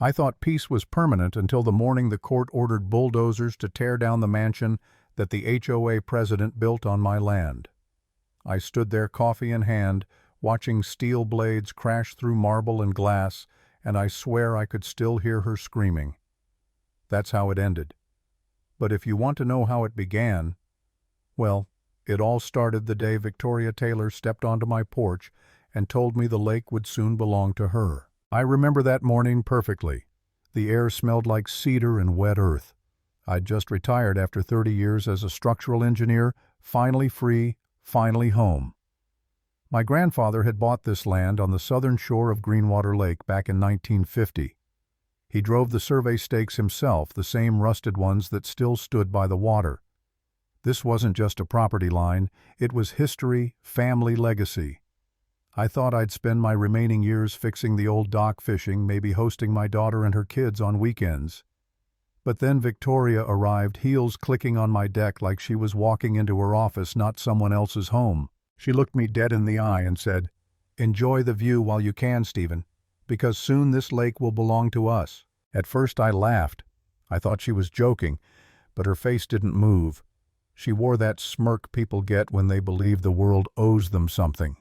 I thought peace was permanent until the morning the court ordered bulldozers to tear down the mansion that the HOA president built on my land. I stood there, coffee in hand, watching steel blades crash through marble and glass, and I swear I could still hear her screaming. That's how it ended. But if you want to know how it began, well, it all started the day Victoria Taylor stepped onto my porch and told me the lake would soon belong to her. I remember that morning perfectly. The air smelled like cedar and wet earth. I'd just retired after 30 years as a structural engineer, finally free, finally home. My grandfather had bought this land on the southern shore of Greenwater Lake back in 1950. He drove the survey stakes himself, the same rusted ones that still stood by the water. This wasn't just a property line, it was history, family legacy. I thought I'd spend my remaining years fixing the old dock, fishing, maybe hosting my daughter and her kids on weekends. But then Victoria arrived, heels clicking on my deck like she was walking into her office, not someone else's home. She looked me dead in the eye and said, "Enjoy the view while you can, Stephen, because soon this lake will belong to us." At first I laughed. I thought she was joking, but her face didn't move. She wore that smirk people get when they believe the world owes them something.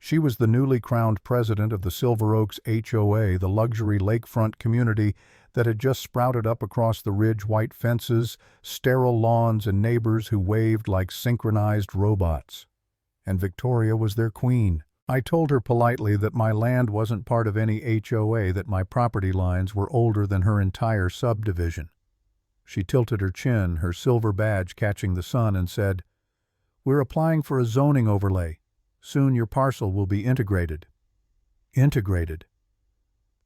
She was the newly crowned president of the Silver Oaks HOA, the luxury lakefront community that had just sprouted up across the ridge, white fences, sterile lawns, and neighbors who waved like synchronized robots. And Victoria was their queen. I told her politely that my land wasn't part of any HOA, that my property lines were older than her entire subdivision. She tilted her chin, her silver badge catching the sun, and said, "We're applying for a zoning overlay. Soon your parcel will be integrated." Integrated.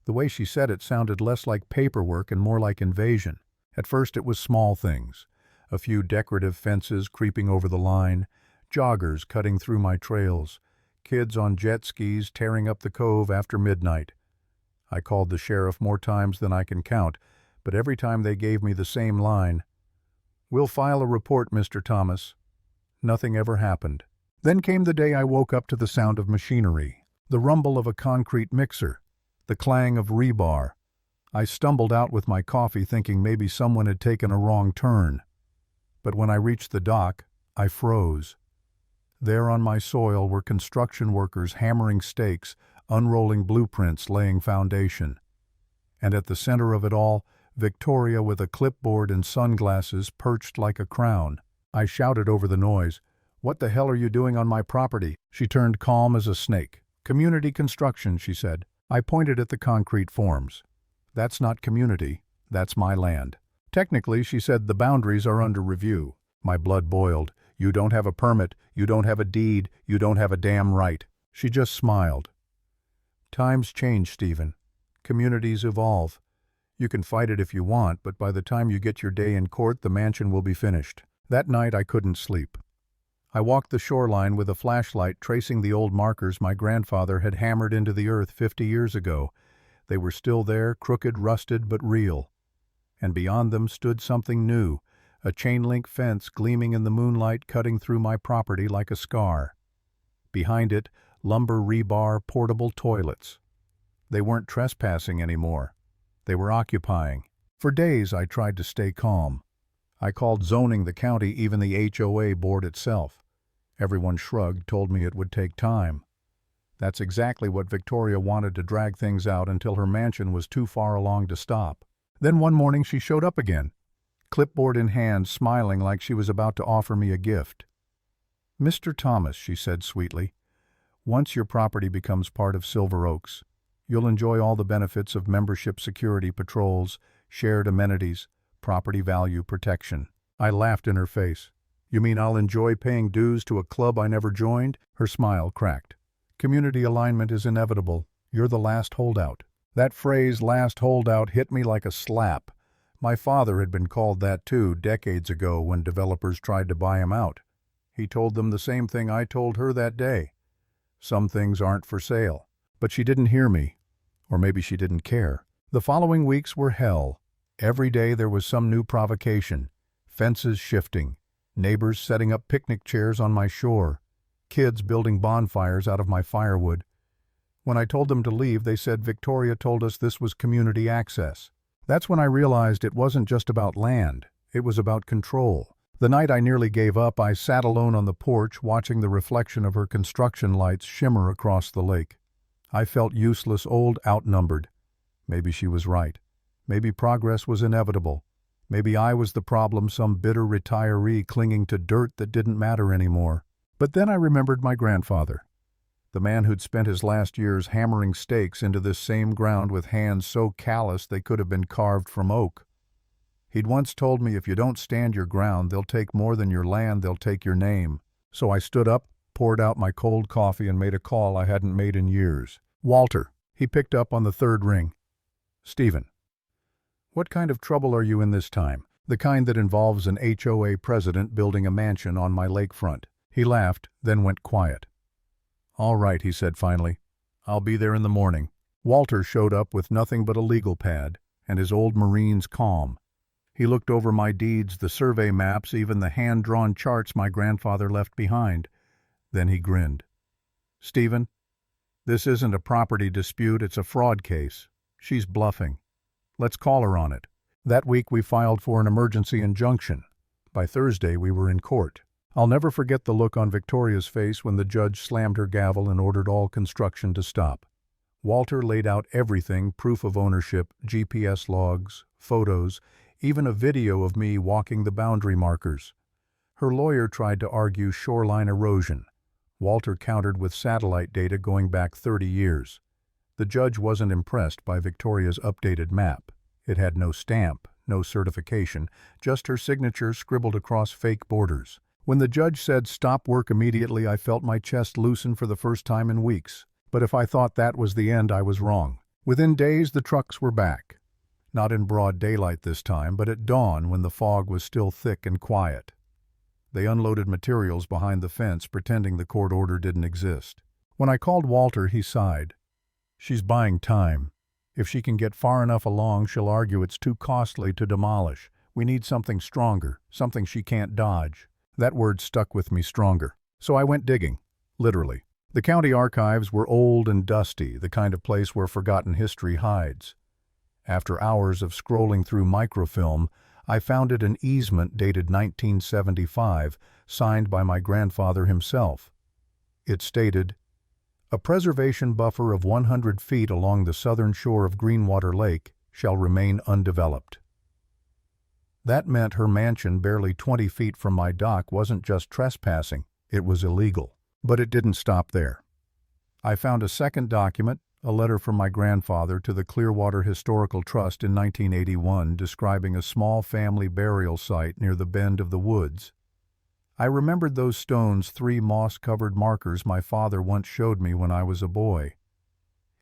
The way she said it sounded less like paperwork and more like invasion. At first it was small things. A few decorative fences creeping over the line, joggers cutting through my trails, kids on jet skis tearing up the cove after midnight. I called the sheriff more times than I can count, but every time they gave me the same line, "We'll file a report, Mr. Thomas." Nothing ever happened. Then came the day I woke up to the sound of machinery, the rumble of a concrete mixer, the clang of rebar. I stumbled out with my coffee thinking maybe someone had taken a wrong turn. But when I reached the dock, I froze. There on my soil were construction workers hammering stakes, unrolling blueprints, laying foundation. And at the center of it all, Victoria with a clipboard and sunglasses perched like a crown. I shouted over the noise, "What the hell are you doing on my property?" She turned calm as a snake. "Community construction," she said. I pointed at the concrete forms. "That's not community, that's my land." "Technically," she said, "the boundaries are under review." My blood boiled. "You don't have a permit, you don't have a deed, you don't have a damn right." She just smiled. "Times change, Stephen. Communities evolve. You can fight it if you want, but by the time you get your day in court, the mansion will be finished." That night I couldn't sleep. I walked the shoreline with a flashlight, tracing the old markers my grandfather had hammered into the earth 50 years ago. They were still there, crooked, rusted, but real. And beyond them stood something new, a chain-link fence gleaming in the moonlight, cutting through my property like a scar. Behind it, lumber rebar, portable toilets. They weren't trespassing anymore. They were occupying. For days I tried to stay calm. I called zoning, the county, even the HOA board itself. Everyone shrugged, told me it would take time. That's exactly what Victoria wanted, to drag things out until her mansion was too far along to stop. Then one morning she showed up again, clipboard in hand, smiling like she was about to offer me a gift. "Mr. Thomas," she said sweetly, "once your property becomes part of Silver Oaks, you'll enjoy all the benefits of membership security patrols, shared amenities, property value protection." I laughed in her face. "You mean I'll enjoy paying dues to a club I never joined?" Her smile cracked. "Community alignment is inevitable. You're the last holdout." That phrase, last holdout, hit me like a slap. My father had been called that too, decades ago, when developers tried to buy him out. He told them the same thing I told her that day. Some things aren't for sale. But she didn't hear me. Or maybe she didn't care. The following weeks were hell. Every day there was some new provocation. Fences shifting, neighbors setting up picnic chairs on my shore, kids building bonfires out of my firewood. When I told them to leave, they said Victoria told us this was community access. That's when I realized it wasn't just about land, it was about control. The night I nearly gave up, I sat alone on the porch watching the reflection of her construction lights shimmer across the lake. I felt useless, old, outnumbered. Maybe she was right. Maybe progress was inevitable. Maybe I was the problem, some bitter retiree clinging to dirt that didn't matter anymore. But then I remembered my grandfather, the man who'd spent his last years hammering stakes into this same ground with hands so callous they could have been carved from oak. He'd once told me, if you don't stand your ground, they'll take more than your land, they'll take your name. So I stood up, poured out my cold coffee, and made a call I hadn't made in years. Walter. He picked up on the third ring. Stephen. What kind of trouble are you in this time? The kind that involves an HOA president building a mansion on my lakefront. He laughed, then went quiet. All right, he said finally. I'll be there in the morning. Walter showed up with nothing but a legal pad, and his old Marine's calm. He looked over my deeds, the survey maps, even the hand-drawn charts my grandfather left behind. Then he grinned. Stephen, this isn't a property dispute, it's a fraud case. She's bluffing. Let's call her on it. That week we filed for an emergency injunction. By Thursday we were in court. I'll never forget the look on Victoria's face when the judge slammed her gavel and ordered all construction to stop. Walter laid out everything, proof of ownership, GPS logs, photos, even a video of me walking the boundary markers. Her lawyer tried to argue shoreline erosion. Walter countered with satellite data going back 30 years. The judge wasn't impressed by Victoria's updated map. It had no stamp, no certification, just her signature scribbled across fake borders. When the judge said stop work immediately, I felt my chest loosen for the first time in weeks. But if I thought that was the end, I was wrong. Within days, the trucks were back. Not in broad daylight this time, but at dawn when the fog was still thick and quiet. They unloaded materials behind the fence, pretending the court order didn't exist. When I called Walter, he sighed. She's buying time. If she can get far enough along, she'll argue it's too costly to demolish. We need something stronger, something she can't dodge. That word stuck with me, stronger. So I went digging, literally. The county archives were old and dusty, the kind of place where forgotten history hides. After hours of scrolling through microfilm, I found an easement dated 1975, signed by my grandfather himself. It stated, "A preservation buffer of 100 feet along the southern shore of Greenwater Lake shall remain undeveloped." That meant her mansion barely 20 feet from my dock wasn't just trespassing, it was illegal. But it didn't stop there. I found a second document, a letter from my grandfather to the Clearwater Historical Trust in 1981 describing a small family burial site near the bend of the woods. I remembered those stones, 3 moss-covered markers my father once showed me when I was a boy.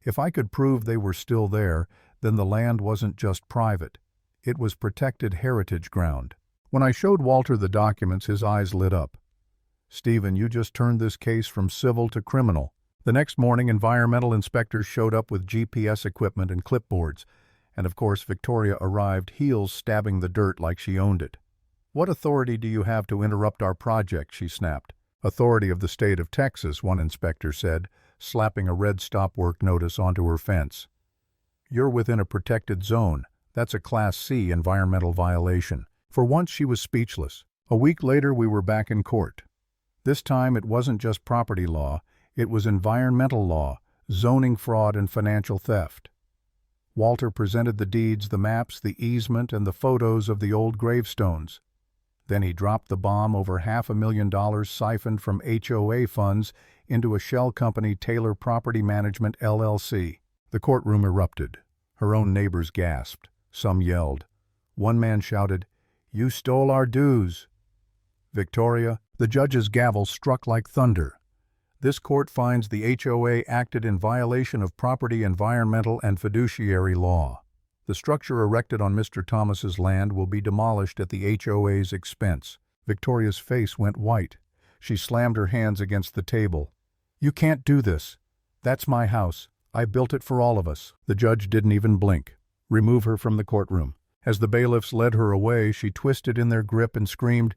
If I could prove they were still there, then the land wasn't just private. It was protected heritage ground. When I showed Walter the documents, his eyes lit up. "Stephen, you just turned this case from civil to criminal." The next morning, environmental inspectors showed up with GPS equipment and clipboards, and of course Victoria arrived, heels stabbing the dirt like she owned it. "What authority do you have to interrupt our project?" she snapped. "Authority of the state of Texas," one inspector said, slapping a red stop work notice onto her fence. "You're within a protected zone. That's a Class C environmental violation." For once she was speechless. A week later we were back in court. This time it wasn't just property law, it was environmental law, zoning fraud and financial theft. Walter presented the deeds, the maps, the easement, and the photos of the old gravestones. Then he dropped the bomb, over $500,000 siphoned from HOA funds into a shell company, Taylor Property Management LLC. The courtroom erupted. Her own neighbors gasped. Some yelled. One man shouted, "You stole our dues." "Victoria," the judge's gavel struck like thunder. "This court finds the HOA acted in violation of property, environmental, and fiduciary law. The structure erected on Mr. Thomas's land will be demolished at the HOA's expense." Victoria's face went white. She slammed her hands against the table. "You can't do this. That's my house. I built it for all of us." The judge didn't even blink. "Remove her from the courtroom." As the bailiffs led her away, she twisted in their grip and screamed,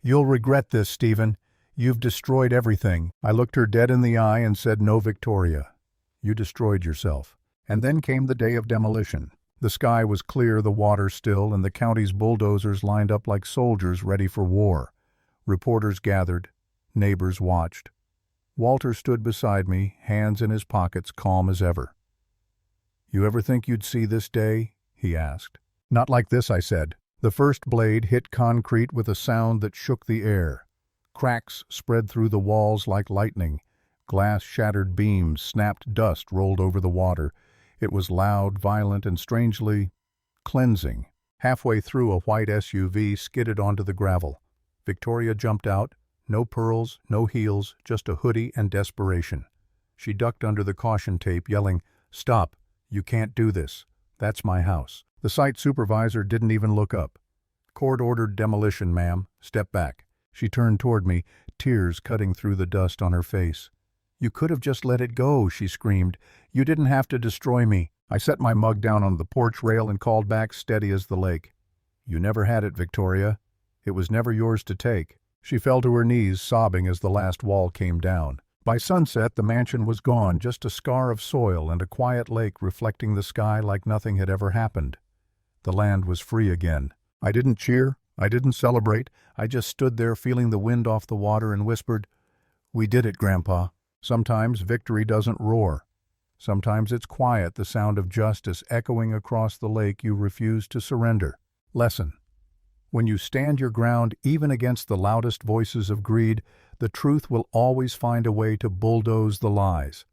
"You'll regret this, Stephen. You've destroyed everything." I looked her dead in the eye and said, "No, Victoria. You destroyed yourself. And then came the day of demolition. The sky was clear, the water still, and the county's bulldozers lined up like soldiers ready for war. Reporters gathered. Neighbors watched. Walter stood beside me, hands in his pockets, calm as ever. "You ever think you'd see this day?" he asked. "Not like this," I said. The first blade hit concrete with a sound that shook the air. Cracks spread through the walls like lightning. Glass shattered beams, snapped dust rolled over the water. It was loud, violent, and strangely cleansing. Halfway through, a white SUV skidded onto the gravel. Victoria jumped out. No pearls, no heels, just a hoodie and desperation. She ducked under the caution tape, yelling, "Stop! You can't do this. That's my house." The site supervisor didn't even look up. "Court-ordered demolition, ma'am. Step back." She turned toward me, tears cutting through the dust on her face. "You could have just let it go," she screamed. "You didn't have to destroy me." I set my mug down on the porch rail and called back, steady as the lake. "You never had it, Victoria. It was never yours to take." She fell to her knees, sobbing as the last wall came down. By sunset, the mansion was gone, just a scar of soil and a quiet lake reflecting the sky like nothing had ever happened. The land was free again. I didn't cheer. I didn't celebrate. I just stood there feeling the wind off the water and whispered, "We did it, Grandpa." Sometimes victory doesn't roar. Sometimes it's quiet, the sound of justice echoing across the lake you refuse to surrender. Lesson: when you stand your ground even against the loudest voices of greed, the truth will always find a way to bulldoze the lies.